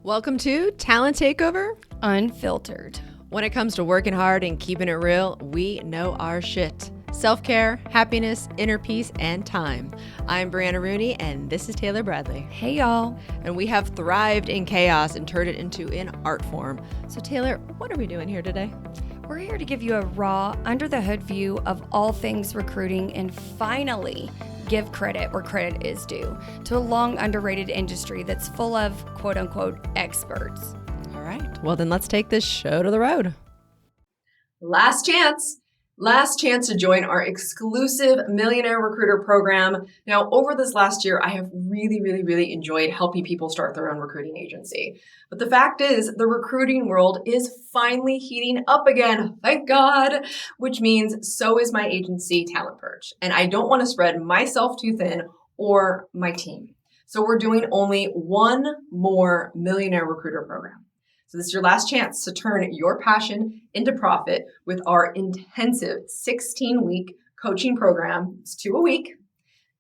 Welcome to Talent Takeover Unfiltered. When it comes to working hard and keeping it real, we know our shit. Self-care, happiness, inner peace, and time. I'm Brianna Rooney, and this is Taylor Bradley. Hey, y'all. And we have thrived in chaos and turned it into an art form. So Taylor, what are we doing here today? We're here to give you a raw, under-the-hood view of all things recruiting and finally give credit where credit is due to a long underrated industry that's full of quote-unquote experts. All right. Well, then let's take this show to the road. Last chance to join our exclusive Millionaire Recruiter program. Now, over this last year, I have really enjoyed helping people start their own recruiting agency. But the fact is, the recruiting world is finally heating up again, thank God, which means so is my agency, Talent Perch. And I don't want to spread myself too thin or my team. So we're doing only one more Millionaire Recruiter program. So this is your last chance to turn your passion into profit with our intensive 16-week coaching program. It's 2 a week,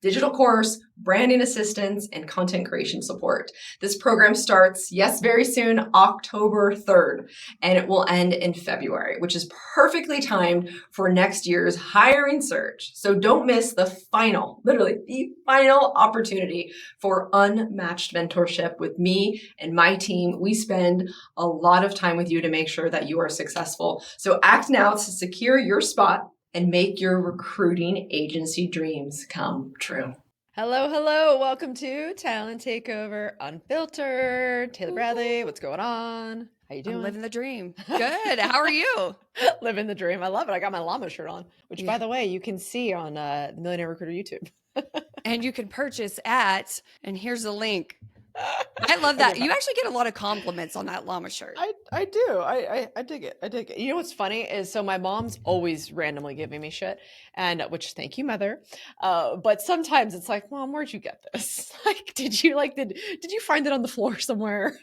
digital course, branding assistance, and content creation support. This program starts, yes, very soon, October 3rd, and it will end in February, which is perfectly timed for next year's hiring surge. So don't miss the final, literally the final opportunity for unmatched mentorship with me and my team. We spend a lot of time with you to make sure that you are successful. So act now to secure your spot and make your recruiting agency dreams come true. Hello. Welcome to Talent Takeover Unfiltered. Taylor Bradley, what's going on? How you doing? I'm living the dream. Good. How are you? Living the dream. I love it. I got my llama shirt on, which, by the way, you can see on the Millionaire Recruiter YouTube. And you can purchase at, and here's the link. I love that. You actually get a lot of compliments on that llama shirt. I do. I dig it. You know what's funny is, so my mom's always randomly giving me shit, and which, thank you, mother. But sometimes it's like, Mom, where'd you get this? Like, did you find it on the floor somewhere?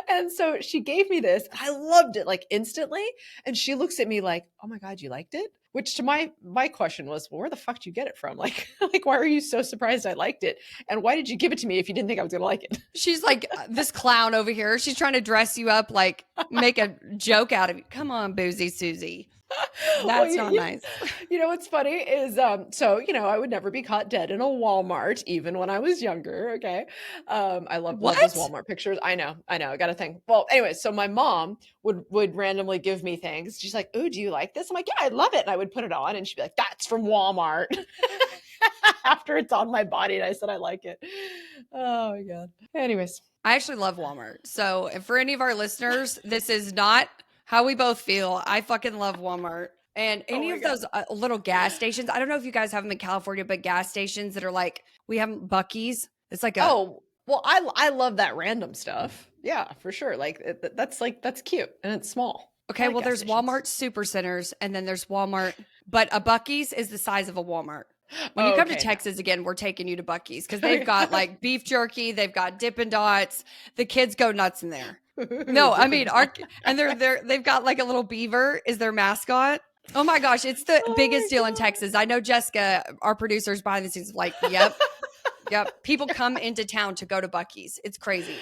And so she gave me this. I loved it like instantly. And she looks at me like, oh my God, you liked it? Which to my question was, well, where the fuck did you get it from? Like, why are you so surprised I liked it? And why did you give it to me if you didn't think I was going to like it? She's like this clown over here. She's trying to dress you up, like make a joke out of you. Come on, Boozy Susie. That's not nice. You know what's funny is, so, I would never be caught dead in a Walmart, even when I was younger. Okay. I love those Walmart pictures. I know. I got a thing. Well, anyway, so my mom would randomly give me things. She's like, "Ooh, do you like this?" I'm like, "Yeah, I love it." And I would put it on and she'd be like, "That's from Walmart." After it's on my body. And I said, I like it. Oh my God. Anyways. I actually love Walmart. So if for any of our listeners, this is not how we both feel. I fucking love Walmart. And any of those little gas stations, I don't know if you guys have them in California, but gas stations that are like, we have Buc-ee's. It's like well, I love that random stuff. Yeah, for sure. That's cute and it's small. Okay, well, there's Walmart Supercenters and then there's Walmart, but a Buc-ee's is the size of a Walmart. When you come to Texas again, we're taking you to Buc-ee's because they've got like beef jerky, they've got Dippin' Dots. The kids go nuts in there. No, I mean, they've got like a little beaver is their mascot. Oh my gosh, it's the biggest deal in Texas. I know Jessica, our producer's behind the scenes, like, yep. People come into town to go to Buc-ee's. It's crazy.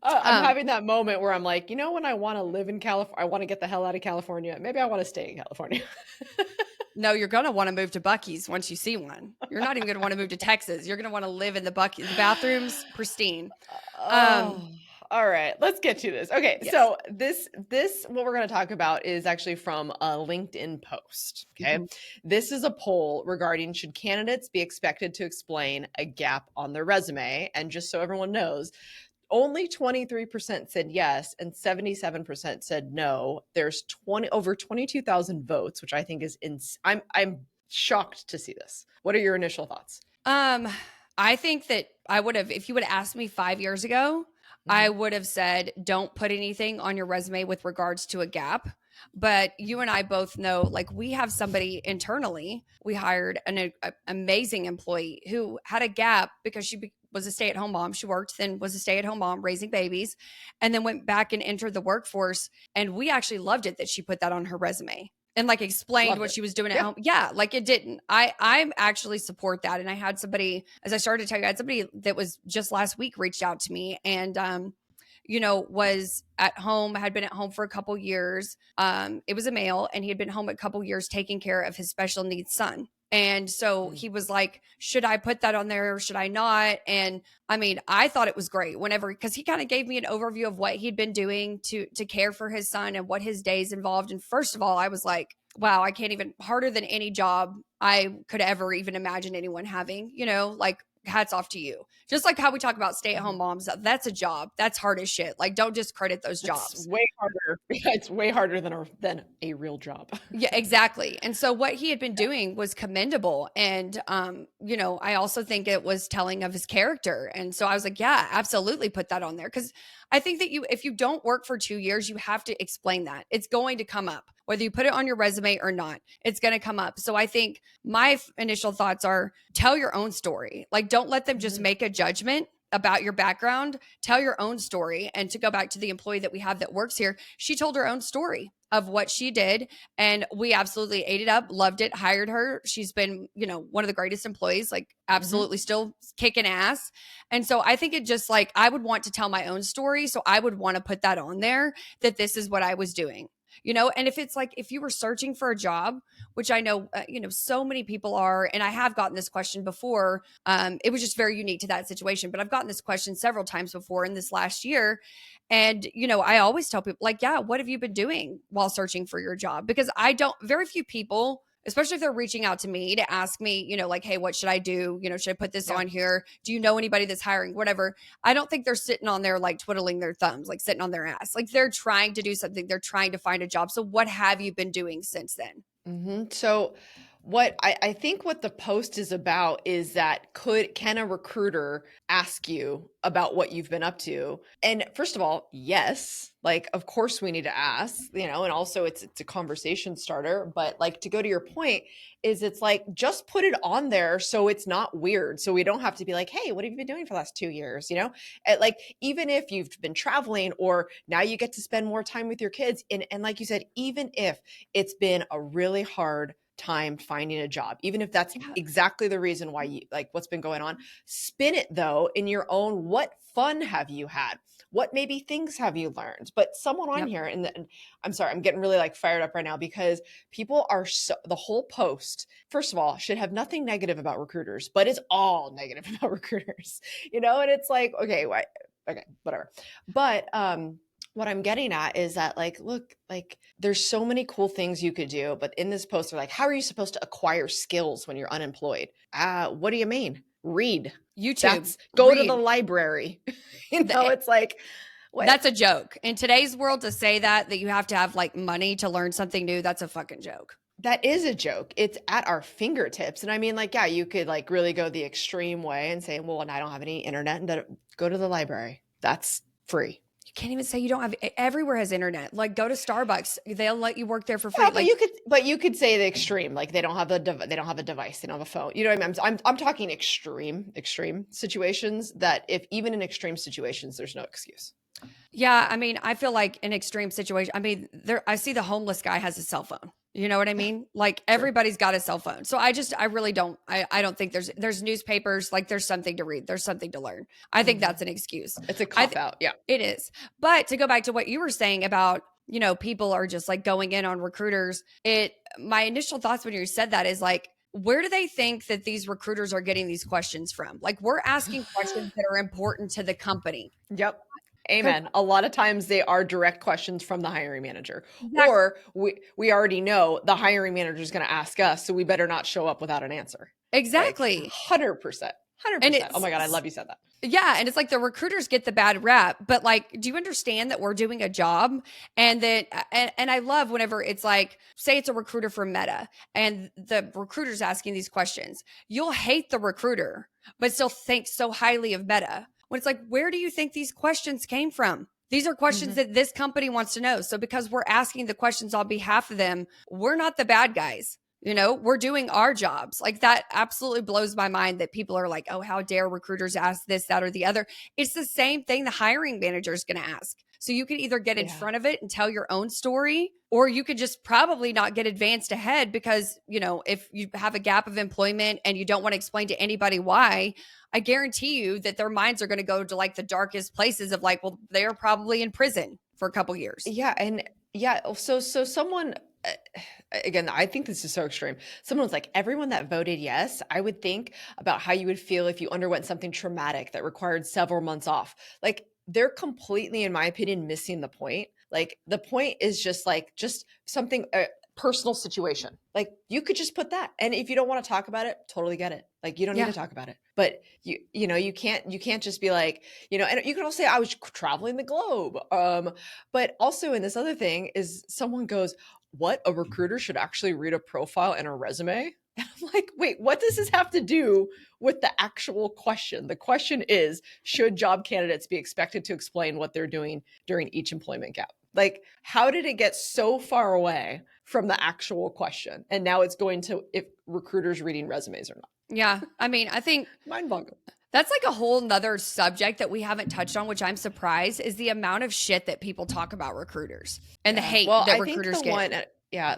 I'm having that moment where I'm like, when I want to live in California, I want to get the hell out of California. Maybe I want to stay in California. No, you're going to want to move to Buc-ee's once you see one. You're not even going to want to move to Texas. You're going to want to live in the Buc-ee's. The bathroom's pristine. All right, let's get to this. Okay, yes. So this what we're going to talk about is actually from a LinkedIn post. Okay, This is a poll regarding should candidates be expected to explain a gap on their resume. And just so everyone knows, only 23% said yes and 77% said no. There's over 22,000 votes, which I think is I'm shocked to see this. What are your initial thoughts? I think that I would have, if you would have asked me 5 years ago, I would have said, don't put anything on your resume with regards to a gap. But you and I both know, like, we have somebody internally, we hired an amazing employee who had a gap because she was a stay-at-home mom. She worked, then was a stay-at-home mom raising babies, and then went back and entered the workforce. And we actually loved it that she put that on her resume and like explained what she was doing at home. Yeah, like it didn't. I actually support that. And I had somebody, as I started to tell you, I had somebody that was just last week reached out to me and was at home, had been at home for a couple years. It was a male, and he had been home a couple years taking care of his special needs son. And so he was like, should I put that on there or should I not? And I mean, I thought it was great because he kind of gave me an overview of what he'd been doing to care for his son and what his days involved. And first of all, I was like, wow, I can't even, harder than any job I could ever even imagine anyone having, like hats off to you. Just like how we talk about stay-at-home moms, that's a job. That's hard as shit. Like, don't discredit those jobs. It's way harder. It's way harder than a real job. Yeah, exactly. And so what he had been doing was commendable. And, I also think it was telling of his character. And so I was like, yeah, absolutely put that on there. Because I think that if you don't work for 2 years, you have to explain that. It's going to come up, whether you put it on your resume or not, it's going to come up. So I think my initial thoughts are tell your own story. Like, don't let them just make a judgment about your background. Tell your own story. And to go back to the employee that we have that works here, she told her own story of what she did. And we absolutely ate it up, loved it, hired her. She's been, one of the greatest employees, like absolutely still kicking ass. And so I think it just like, I would want to tell my own story. So I would want to put that on there, that this is what I was doing. And if it's like, if you were searching for a job, which I know, so many people are, and I have gotten this question before, it was just very unique to that situation, but I've gotten this question several times before in this last year. And, I always tell people like, yeah, what have you been doing while searching for your job? Because very few people, especially if they're reaching out to me to ask me, like, hey, what should I do? Should I put this on here? Do you know anybody that's hiring? Whatever. I don't think they're sitting on there like twiddling their thumbs, like sitting on their ass. Like they're trying to do something. They're trying to find a job. So what have you been doing since then? So what I think what the post is about is that can a recruiter ask you about what you've been up to? And first of all, yes, like of course we need to ask, and also it's a conversation starter, but like to go to your point is it's like just put it on there so it's not weird. So we don't have to be like, hey, what have you been doing for the last 2 years? Like even if you've been traveling or now you get to spend more time with your kids and like you said, even if it's been a really hard time finding a job, even if that's exactly the reason why you like what's been going on, spin it though in your own, what fun have you had? What maybe things have you learned? But someone on here, and I'm sorry, I'm getting really like fired up right now because people are the whole post, first of all, should have nothing negative about recruiters, but it's all negative about recruiters, and it's like, okay, whatever. But, what I'm getting at is that like, look, like there's so many cool things you could do, but in this post, they're like, how are you supposed to acquire skills when you're unemployed? What do you mean? Read. YouTube. Go to the library. It's like, what? That's a joke. In today's world, to say that you have to have like money to learn something new, that's a fucking joke. That is a joke. It's at our fingertips. And I mean, like, yeah, you could like really go the extreme way and say, well, and I don't have any internet, and go to the library. That's free. You can't even say you don't have, everywhere has internet. Like go to Starbucks, they'll let you work there for free. Yeah, but you could say the extreme, like they don't have a device, they don't have a phone. You know what I mean? I'm talking extreme situations that even in extreme situations, there's no excuse. Yeah, I mean, I feel like in extreme situation, I mean, I see the homeless guy has a cell phone. You know what I mean? Like everybody's got a cell phone. So I really don't, I don't think there's newspapers, like there's something to read. There's something to learn. I think that's an excuse. It's a cop out. Yeah, it is. But to go back to what you were saying about, people are just like going in on recruiters. My initial thoughts when you said that is like, where do they think that these recruiters are getting these questions from? Like we're asking questions that are important to the company. Yep. Amen. A lot of times they are direct questions from the hiring manager, exactly. Or we already know the hiring manager is going to ask us, so we better not show up without an answer. Exactly. Like 100%. Oh my God, I love you said that. Yeah. And it's like the recruiters get the bad rap, but like, do you understand that we're doing a job and that, and I love whenever it's like, say it's a recruiter from Meta and the recruiter's asking these questions, you'll hate the recruiter, but still think so highly of Meta. When it's like, where do you think these questions came from? These are questions that this company wants to know. So because we're asking the questions on behalf of them, we're not the bad guys. We're doing our jobs. Like that absolutely blows my mind that people are like, oh, how dare recruiters ask this, that, or the other. It's the same thing the hiring manager is going to ask. So you can either get in front of it and tell your own story, or you could just probably not get advanced ahead because, if you have a gap of employment and you don't want to explain to anybody why, I guarantee you that their minds are going to go to like the darkest places of like, well, they're probably in prison for a couple years. Yeah. And so someone, again, I think this is so extreme. Someone's like, everyone that voted yes, I would think about how you would feel if you underwent something traumatic that required several months off. Like, they're completely, in my opinion, missing the point. Like, the point is just something, personal situation. Like, you could just put that. And if you don't want to talk about it, totally get it. Like, you don't need to talk about it. But you can't just be like, and you can also say I was traveling the globe. But also in this other thing is someone goes, what, a recruiter should actually read a profile and a resume? And I'm like, wait, what does this have to do with the actual question? The question is, should job candidates be expected to explain what they're doing during each employment gap? Like, how did it get so far away from the actual question? And now it's going to if recruiters reading resumes or not. Yeah. I mean, I think mind-boggling. That's like a whole nother subject that we haven't touched on, which I'm surprised is the amount of shit that people talk about recruiters and the hate that recruiters get.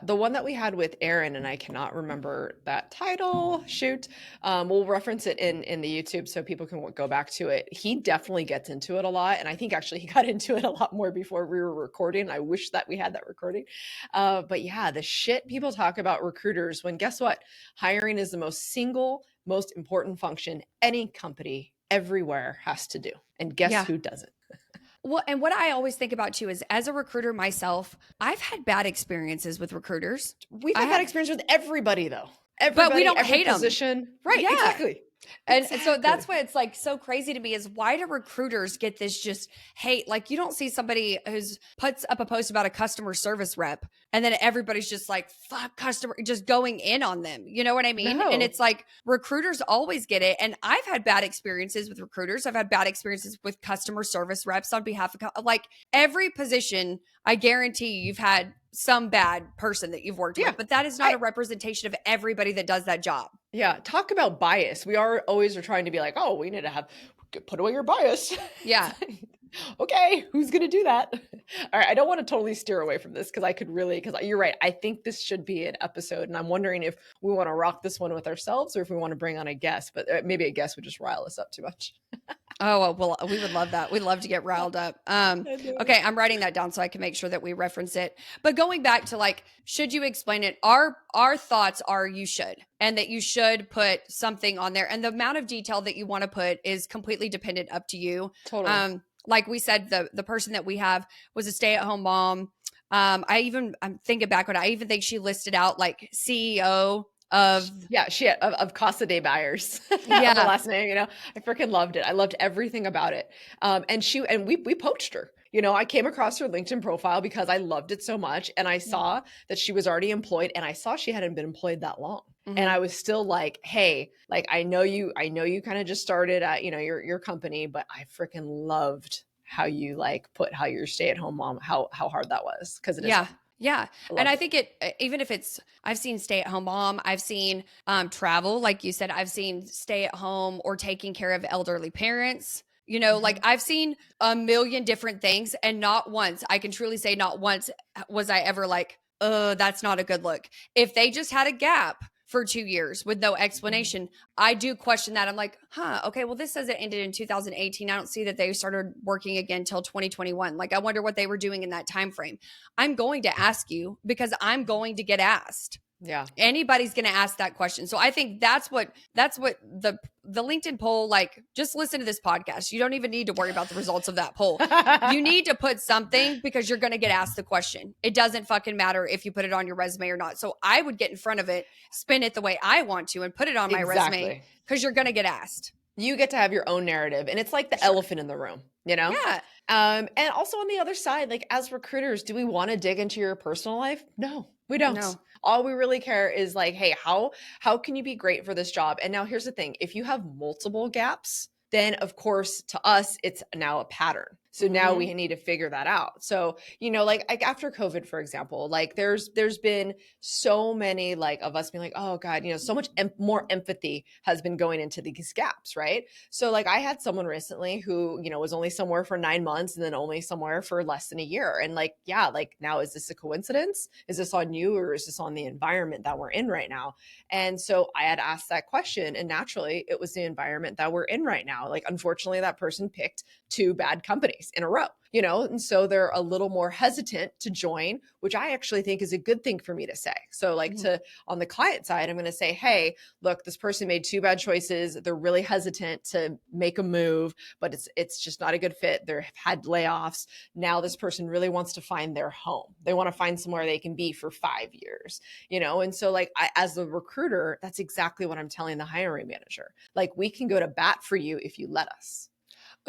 The one that we had with Aaron, and I cannot remember that title. Shoot. We'll reference it in the YouTube so people can go back to it. He definitely gets into it a lot. And I think actually he got into it a lot more before we were recording. I wish that we had that recording. But yeah, the shit people talk about recruiters when guess what? Hiring is the most important function any company everywhere has to do. And guess who doesn't? Well, and what I always think about too is as a recruiter myself, I've had bad experiences with recruiters. We've had bad experience with everybody though. But we don't hate them. Right, yeah. Exactly. And so that's why it's like so crazy to me is why do recruiters get this just hate? Like you don't see somebody who's puts up a post about a customer service rep and then everybody's just like, fuck customer, just going in on them. You know what I mean? No. And it's like recruiters always get it. And I've had bad experiences with recruiters. I've had bad experiences with customer service reps on behalf of like every position. I guarantee you've had some bad person that you've worked with, but that is not a representation of everybody that does that job. Yeah. Talk about bias. We are trying to be like, oh, we need to put away your bias. Yeah. Okay. Who's going to do that? All right. I don't want to totally steer away from this because you're right. I think this should be an episode and I'm wondering if we want to rock this one with ourselves or if we want to bring on a guest, but maybe a guest would just rile us up too much. Oh, well, we would love that. We'd love to get riled up. Okay, I'm writing that down so I can make sure that we reference it. But going back to like, should you explain it? Our thoughts are you should, and that you should put something on there. And the amount of detail that you want to put is completely dependent up to you. Totally. Like we said, the person that we have was a stay-at-home mom. I'm thinking back when I even think she listed out like CEO of Casa de Buyers. Yeah. The last name, I freaking loved it. I loved everything about it. And we poached her. I came across her LinkedIn profile because I loved it so much. And I saw that she was already employed and I saw she hadn't been employed that long. Mm-hmm. And I was still like, hey, like, I know you kind of just started at, your company, but I freaking loved how you like put how your stay-at-home mom, how hard that was. Cause it is. Yeah. Yeah. And I think even if I've seen stay-at-home mom, I've seen travel, like you said, I've seen stay-at-home or taking care of elderly parents, like I've seen a million different things. And not once, I can truly say not once was I ever like, that's not a good look. If they just had a gap for 2 years with no explanation, I do question that. I'm like, okay, well, this says it ended in 2018. I don't see that they started working again till 2021. Like, I wonder what they were doing in that time frame. I'm going to ask you because I'm going to get asked. Yeah. Anybody's going to ask that question. So I think that's what the LinkedIn poll, like, just listen to this podcast. You don't even need to worry about the results of that poll. You need to put something because you're going to get asked the question. It doesn't fucking matter if you put it on your resume or not. So I would get in front of it, spin it the way I want to and put it on my resume because you're going to get asked. You get to have your own narrative and it's like the elephant in the room, Yeah. And also on the other side, like as recruiters, do we want to dig into your personal life? No, we don't. No. All we really care is like, hey, how can you be great for this job? And now here's the thing. If you have multiple gaps, then of course to us, it's now a pattern. So now Mhm. we need to figure that out. So, like after COVID, for example, like there's been so many like of us being like, oh God, so much more empathy has been going into these gaps, right? So like I had someone recently who, was only somewhere for 9 months and then only somewhere for less than a year. And like, yeah, like now is this a coincidence? Is this on you or is this on the environment that we're in right now? And so I had asked that question, and naturally it was the environment that we're in right now. Like, unfortunately, that person picked two bad companies in a row, and so they're a little more hesitant to join, which I actually think is a good thing for me to say. So, like, Mhm. to on the client side, I'm going to say, hey, look, this person made two bad choices. They're really hesitant to make a move, but it's just not a good fit. They've had layoffs. Now this person really wants to find their home. They want to find somewhere they can be for 5 years, and so like as the recruiter, that's exactly what I'm telling the hiring manager. Like, we can go to bat for you if you let us.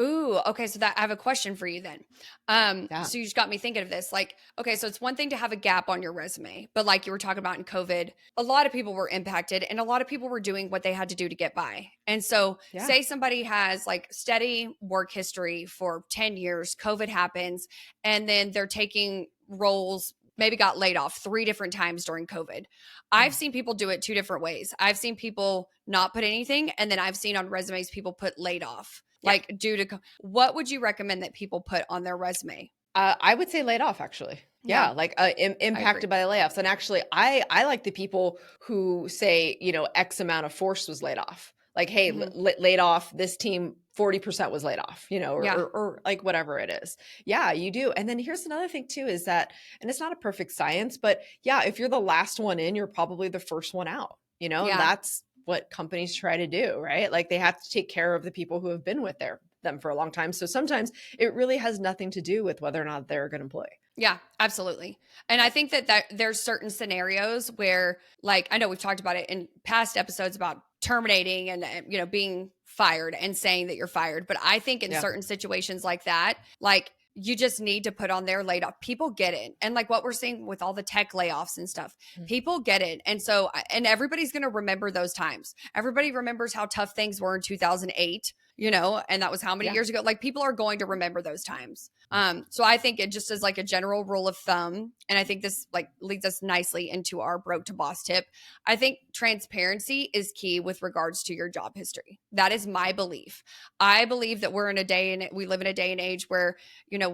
Ooh, okay. So that I have a question for you then. Yeah. So you just got me thinking of this. Like, okay, so it's one thing to have a gap on your resume, but like you were talking about in COVID, a lot of people were impacted and a lot of people were doing what they had to do to get by. And so Yeah. say somebody has like steady work history for 10 years, COVID happens, and then they're taking roles, maybe got laid off 3 different times during COVID. I've seen people do it 2 different ways. I've seen people not put anything, and then I've seen on resumes people put laid off. Yeah. Like due to what would you recommend that people put on their resume? I would say laid off, actually. Yeah, Yeah, like I agree. impacted by the layoffs. And actually, I like the people who say, X amount of force was laid off. Like, hey, Mhm. laid off this team. 40% was laid off, or, Yeah. or like whatever it is. Yeah, you do. And then here's another thing too, is that, and it's not a perfect science, but yeah, if you're the last one in, you're probably the first one out, and Yeah. that's what companies try to do, right? Like, they have to take care of the people who have been with them for a long time. So sometimes it really has nothing to do with whether or not they're a good employee. Yeah, absolutely. And I think that there's certain scenarios where, like, I know we've talked about it in past episodes about terminating and being fired and saying that you're fired, but I think in Yeah. certain situations like that, like you just need to put on there laid off. People get it. And like what we're seeing with all the tech layoffs and stuff, Mm. people get it. And so and everybody's going to remember those times. Everybody remembers how tough things were in 2008, and that was how many Yeah. years ago. Like people are going to remember those times. So I think it just is like a general rule of thumb. And I think this like leads us nicely into our broke to boss tip. I think transparency is key with regards to your job history. That is my belief. I believe that we live in a day and age where,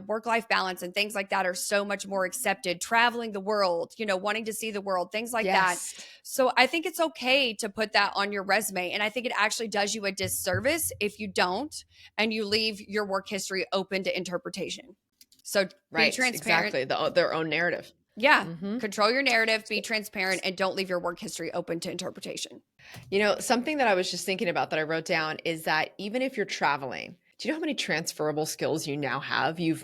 work-life balance and things like that are so much more accepted, traveling the world, wanting to see the world, things like that. Yes. So I think it's okay to put that on your resume. And I think it actually does you a disservice if you don't and you leave your work history open to interpretation. So be Right. transparent. Exactly. Their own narrative. Yeah. Hmm. Control your narrative, be transparent, and don't leave your work history open to interpretation. Something that I was just thinking about that I wrote down is that even if you're traveling, do you know how many transferable skills you've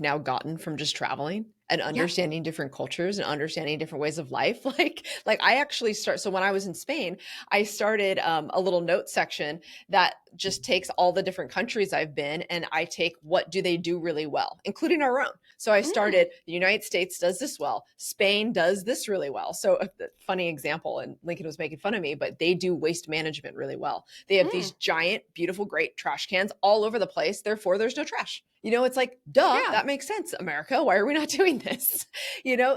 now gotten from just traveling and Yeah. understanding different cultures and understanding different ways of life? Like I actually so when I was in Spain, I started a little note section that just takes all the different countries I've been, and I take what do they do really well, including our own. So I Mm, started, the United States does this well, Spain does this really well. So a funny example, and Lincoln was making fun of me, but they do waste management really well. They have these mm, giant, beautiful, great trash cans all over the place. Therefore, there's no trash. It's like, duh, yeah. that makes sense, America. Why are we not doing this?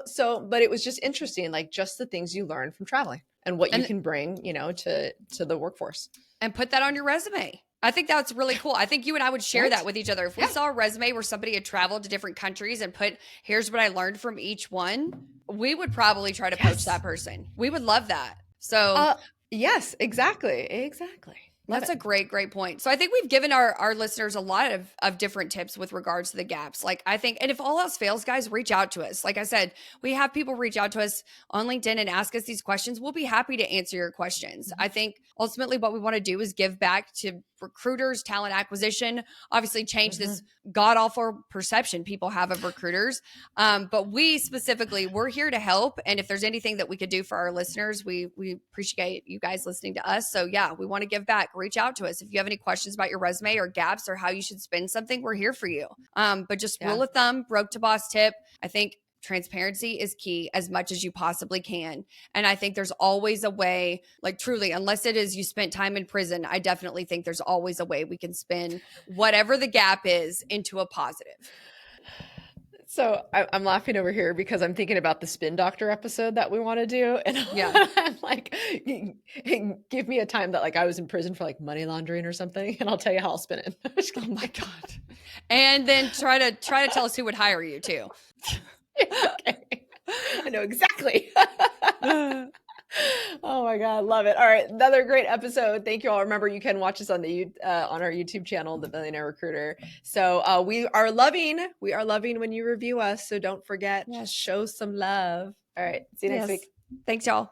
So, but it was just interesting, like just the things you learn from traveling and what you And can bring, to the workforce. and put that on your resume. I think that's really cool. I think you and I would share Right? that with each other. If we Yeah. saw a resume where somebody had traveled to different countries and put, here's what I learned from each one, we would probably try to poach that Yes. person. We would love that. So Uh, yes, exactly. Exactly. Love that's it. a great point. So I think we've given our listeners a lot of different tips with regards to the gaps. Like I think, and if all else fails, guys, reach out to us. Like I said, we have people reach out to us on LinkedIn and ask us these questions. We'll be happy to answer your questions. I think ultimately what we want to do is give back to recruiters, talent acquisition, obviously change this god awful perception people have of recruiters. But we specifically, we're here to help. And if there's anything that we could do for our listeners, we appreciate you guys listening to us. So yeah, we want to give back. Reach out to us. If you have any questions about your resume or gaps or how you should spin something, we're here for you. But just Yeah. rule of thumb, broke to boss tip. I think transparency is key as much as you possibly can. And I think there's always a way, like truly, unless it is you spent time in prison, I definitely think there's always a way we can spin whatever the gap is into a positive. So I'm laughing over here because I'm thinking about the spin doctor episode that we want to do. And Yeah. I'm like, give me a time that like I was in prison for like money laundering or something, and I'll tell you how I'll spin it. Oh my God. And then try to tell us who would hire you too. Okay. I know exactly. Oh my God, love it. All right, another great episode. Thank you all. Remember, you can watch us on on our YouTube channel, The Millionaire Recruiter. So we are loving when you review us. So don't forget, Yes. show some love. All right, see you next Yes. week. Thanks, y'all.